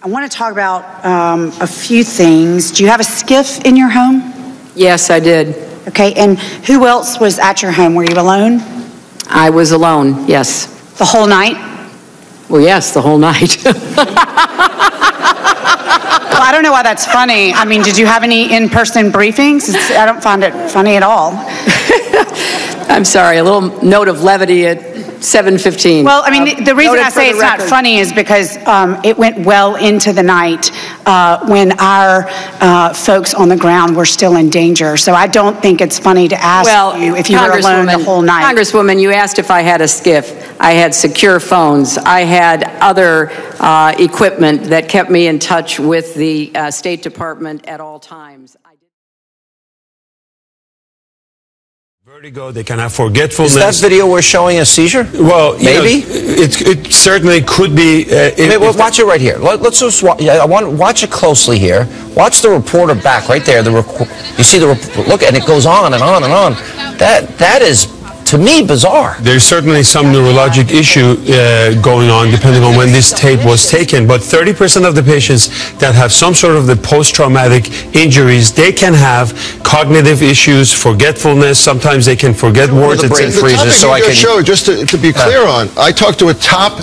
I want to talk about a few things. Do you have a skiff in your home? Yes, I did. Okay, and who else was at your home? Were you alone? I was alone, yes. The whole night? Well, yes, the whole night. Well, I don't know why that's funny. I mean, did you have any in-person briefings? I don't find it funny at all. I'm sorry, a little note of levity at 7:15. Well, I mean, the reason I say it's not funny is because it went well into the night when our folks on the ground were still in danger. So I don't think it's funny to ask you if you were alone the whole night. Congresswoman, you asked if I had a skiff. I had secure phones. I had other equipment that kept me in touch with the State Department at all times. Vertigo, they can have forgetfulness. Is that video we're showing a seizure? Well, maybe it certainly could be. Watch it right here. Let's just watch it closely here. Watch the reporter back right there. You see the look, and it goes on and on and on. That is, to me, bizarre. There's certainly some neurologic issue going on depending on when this tape was taken, but 30% of the patients that have some sort of the post-traumatic injuries, they can have cognitive issues, forgetfulness. Sometimes they can forget words. The brain freezes. So I can show, just to be clear on, I talked to a top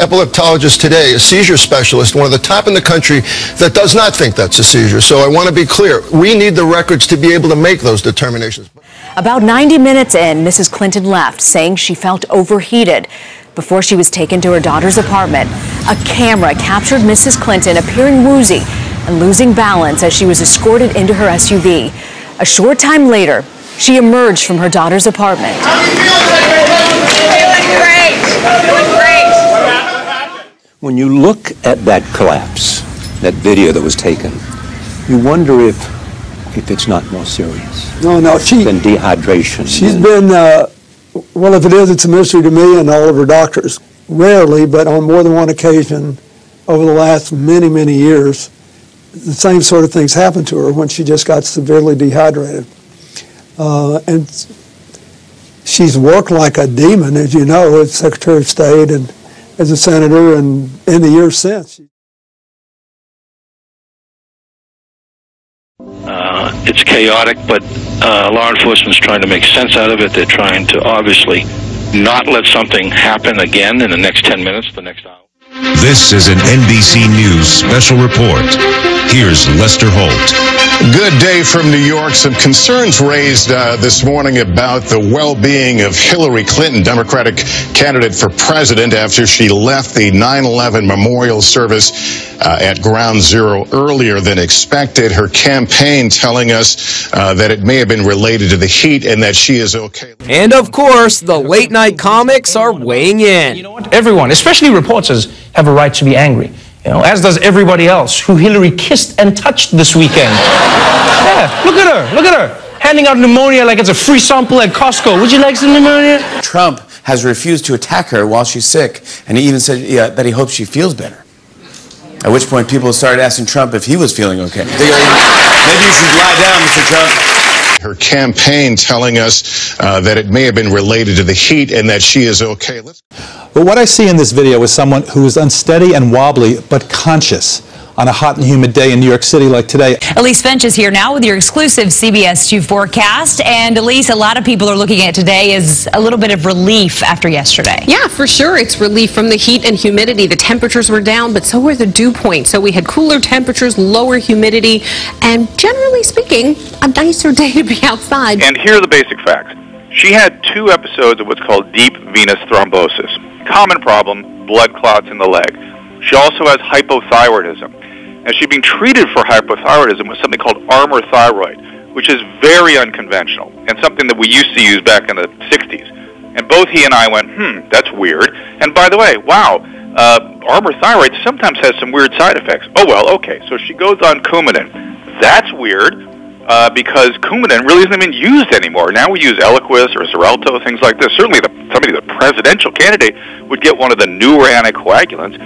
epileptologist today, a seizure specialist, one of the top in the country, that does not think that's a seizure. So I want to be clear. We need the records to be able to make those determinations. About 90 minutes in, Mrs. Clinton left, saying she felt overheated. Before she was taken to her daughter's apartment, a camera captured Mrs. Clinton appearing woozy and losing balance as she was escorted into her SUV. A short time later, she emerged from her daughter's apartment. How do you feel? Feeling great. Feeling great. When you look at that collapse, that video that was taken, you wonder if it's not more serious. No, than dehydration. She's been, well, if it is, it's a mystery to me and all of her doctors. Rarely, but on more than one occasion over the last many, many years, the same sort of things happened to her when she just got severely dehydrated. And she's worked like a demon, as you know, as Secretary of State and as a senator, and in the years since. It's chaotic, but law enforcement's trying to make sense out of it. They're trying to obviously not let something happen again in the next 10 minutes, the next hour. This is an NBC News special report. Here's Lester Holt. Good day from New York. Some concerns raised this morning about the well-being of Hillary Clinton, Democratic candidate for president, after she left the 9/11 memorial service at Ground Zero earlier than expected. Her campaign telling us that it may have been related to the heat and that she is okay. And of course, the late night comics are weighing in. You know what? Everyone, especially reporters, have a right to be angry. You know, as does everybody else who Hillary kissed and touched this weekend. Yeah, look at her, handing out pneumonia like it's a free sample at Costco. Would you like some pneumonia? Trump has refused to attack her while she's sick, and he even said that he hopes she feels better. At which point people started asking Trump if he was feeling okay. Maybe you should lie down, Mr. Trump. Her campaign telling us that it may have been related to the heat and that she is okay. But what I see in this video is someone who is unsteady and wobbly, but conscious on a hot and humid day in New York City like today. Elise Finch is here now with your exclusive CBS 2 forecast. And Elise, a lot of people are looking at today as a little bit of relief after yesterday. Yeah, for sure. It's relief from the heat and humidity. The temperatures were down, but so were the dew points. So we had cooler temperatures, lower humidity, and generally speaking, a nicer day to be outside. And here are the basic facts. She had 2 episodes of what's called deep venous thrombosis. Common problem, blood clots in the leg. She also has hypothyroidism. And she's being treated for hypothyroidism with something called Armour Thyroid, which is very unconventional and something that we used to use back in the 60s. And both he and I went, that's weird. And by the way, wow, Armour Thyroid sometimes has some weird side effects. Oh, well, okay. So she goes on Coumadin. That's weird because Coumadin really isn't even used anymore. Now we use Eliquis or Xarelto, things like this. Certainly the presidential candidate would get one of the newer anticoagulants.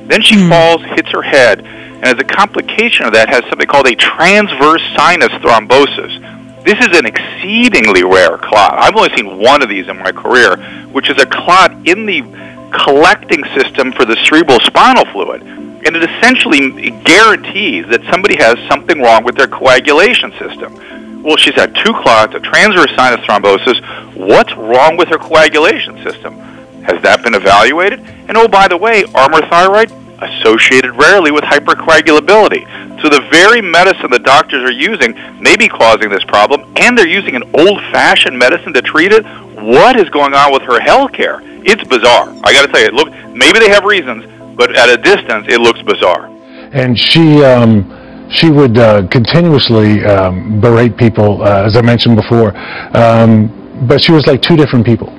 Then she falls, hits her head, and as a complication of that has something called a transverse sinus thrombosis. This is an exceedingly rare clot. I've only seen one of these in my career, which is a clot in the collecting system for the cerebral spinal fluid. and it essentially guarantees that somebody has something wrong with their coagulation system. Well, she's had 2 clots, a transverse sinus thrombosis. What's wrong with her coagulation system? Has that been evaluated? And oh, by the way, Armour thyroid associated rarely with hypercoagulability. So the very medicine the doctors are using may be causing this problem, and they're using an old-fashioned medicine to treat it. What is going on with her health care? It's bizarre. I got to tell you, look, maybe they have reasons, but at a distance, it looks bizarre. And she would continuously berate people, as I mentioned before, but she was like 2 different people.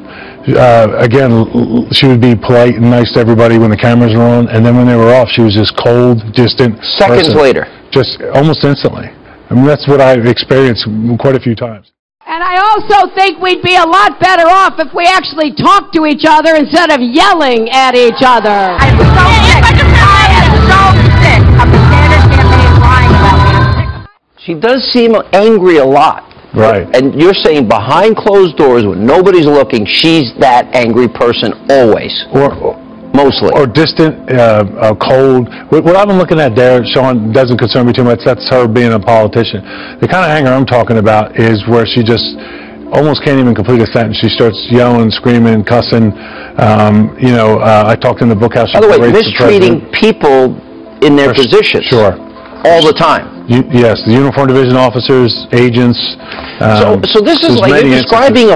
Again, she would be polite and nice to everybody when the cameras were on, and then when they were off, she was just cold, distant. Seconds later. Just almost instantly. I mean, that's what I've experienced quite a few times. And I also think we'd be a lot better off if we actually talked to each other instead of yelling at each other. I'm so sick. I am so sick of the Sanders campaign lying about me. She does seem angry a lot. Right. And you're saying behind closed doors when nobody's looking, she's that angry person always. Or mostly. Or distant, cold. What I've been looking at there, Sean, doesn't concern me too much. That's her being a politician. The kind of anger I'm talking about is where she just almost can't even complete a sentence. She starts yelling, screaming, cussing. I talked in the book how she... By the way, mistreating people in their positions. Sure. All the time. Yes, the uniformed division officers, agents. So this is like you're describing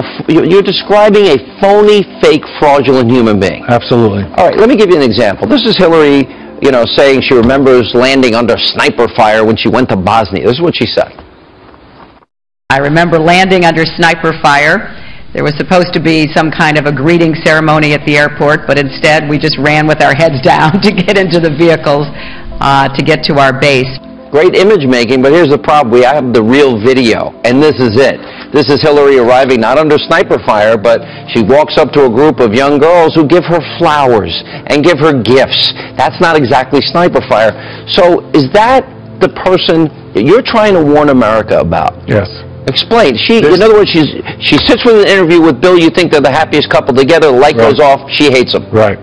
a phony, fake, fraudulent human being. Absolutely. All right, let me give you an example. This is Hillary, saying she remembers landing under sniper fire when she went to Bosnia. This is what she said. I remember landing under sniper fire. There was supposed to be some kind of a greeting ceremony at the airport, but instead we just ran with our heads down to get into the vehicles to get to our base. Great image making, but here's the problem. We have the real video, and this is it. This is Hillary arriving not under sniper fire, but she walks up to a group of young girls who give her flowers and give her gifts. That's not exactly sniper fire. So is that the person you're trying to warn America about? Yes. Explain. In other words, she sits with an interview with Bill. You think they're the happiest couple together. The light goes off. She hates him. Right.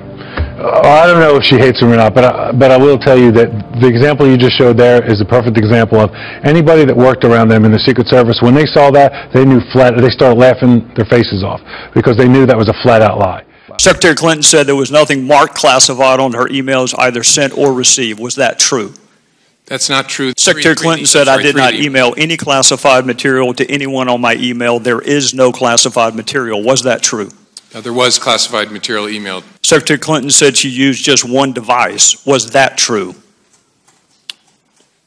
I don't know if she hates him or not, but I will tell you that the example you just showed there is a perfect example of anybody that worked around them in the Secret Service. When they saw that, they knew they started laughing their faces off because they knew that was a flat-out lie. Secretary Clinton said there was nothing marked classified on her emails, either sent or received. Was that true? That's not true. Secretary Clinton said I did not email any classified material to anyone on my email. There is no classified material. Was that true? There was classified material emailed. Secretary Clinton said she used just one device. Was that true?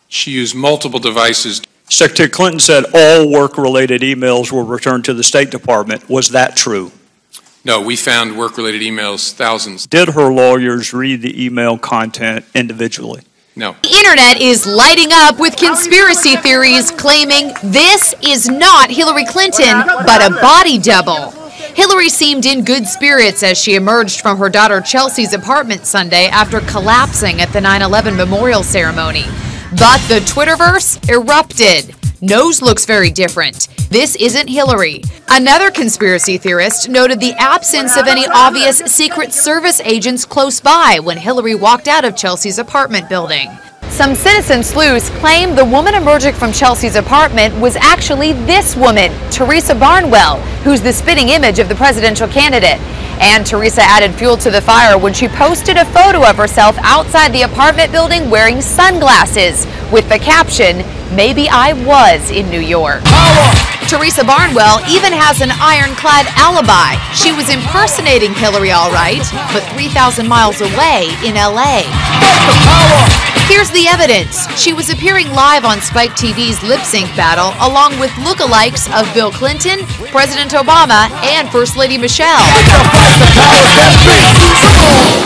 She used multiple devices. Secretary Clinton said all work-related emails were returned to the State Department. Was that true? No, we found work-related emails, thousands. Did her lawyers read the email content individually? No. The internet is lighting up with conspiracy theories claiming this is not Hillary Clinton, but a body double. Hillary seemed in good spirits as she emerged from her daughter Chelsea's apartment Sunday after collapsing at the 9/11 memorial ceremony. But the Twitterverse erupted. Nose looks very different. This isn't Hillary. Another conspiracy theorist noted the absence of any obvious Secret Service agents close by when Hillary walked out of Chelsea's apartment building. Some citizen sleuths claim the woman emerging from Chelsea's apartment was actually this woman, Teresa Barnwell, who's the spitting image of the presidential candidate. And Teresa added fuel to the fire when she posted a photo of herself outside the apartment building wearing sunglasses with the caption, "Maybe I was in New York." Teresa Barnwell even has an ironclad alibi. She was impersonating Hillary all right, but 3,000 miles away in LA. Here's the evidence. She was appearing live on Spike TV's Lip Sync battle along with lookalikes of Bill Clinton, President Obama, and First Lady Michelle.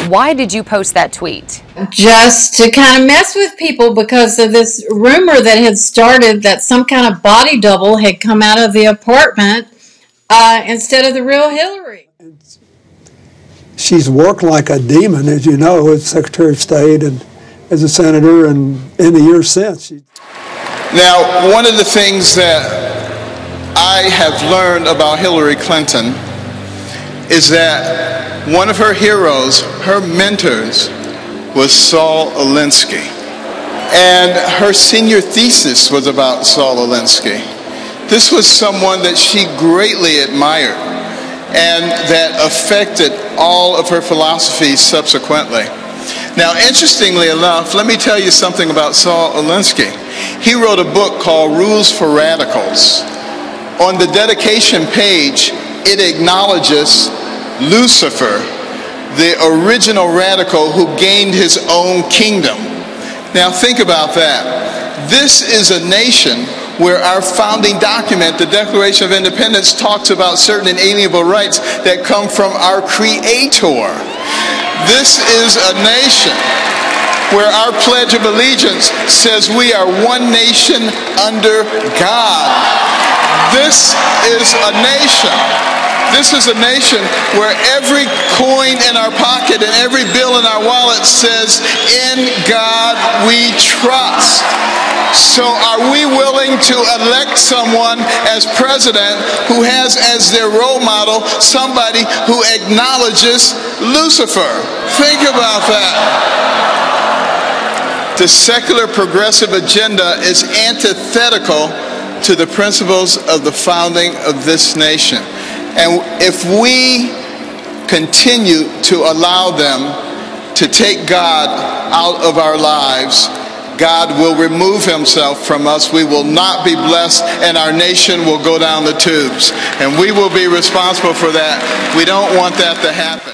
Why did you post that tweet? Just to kind of mess with people because of this rumor that had started that some kind of body double had come out of the apartment instead of the real Hillary. She's worked like a demon, as you know, as Secretary of State and as a senator and in the years since. Now, one of the things that I have learned about Hillary Clinton is that one of her heroes, her mentors, was Saul Alinsky. And her senior thesis was about Saul Alinsky. This was someone that she greatly admired and that affected all of her philosophies subsequently. Now, interestingly enough, let me tell you something about Saul Alinsky. He wrote a book called Rules for Radicals. On the dedication page, it acknowledges Lucifer, the original radical who gained his own kingdom. Now, think about that. This is a nation where our founding document, the Declaration of Independence, talks about certain inalienable rights that come from our Creator. This is a nation where our Pledge of Allegiance says we are one nation under God. This is a nation. This is a nation where every coin in our pocket and every bill in our wallet says, "In God we trust." So are we willing to elect someone as president who has as their role model somebody who acknowledges Lucifer? Think about that. The secular progressive agenda is antithetical to the principles of the founding of this nation. And if we continue to allow them to take God out of our lives, God will remove himself from us. We will not be blessed, and our nation will go down the tubes. And we will be responsible for that. We don't want that to happen.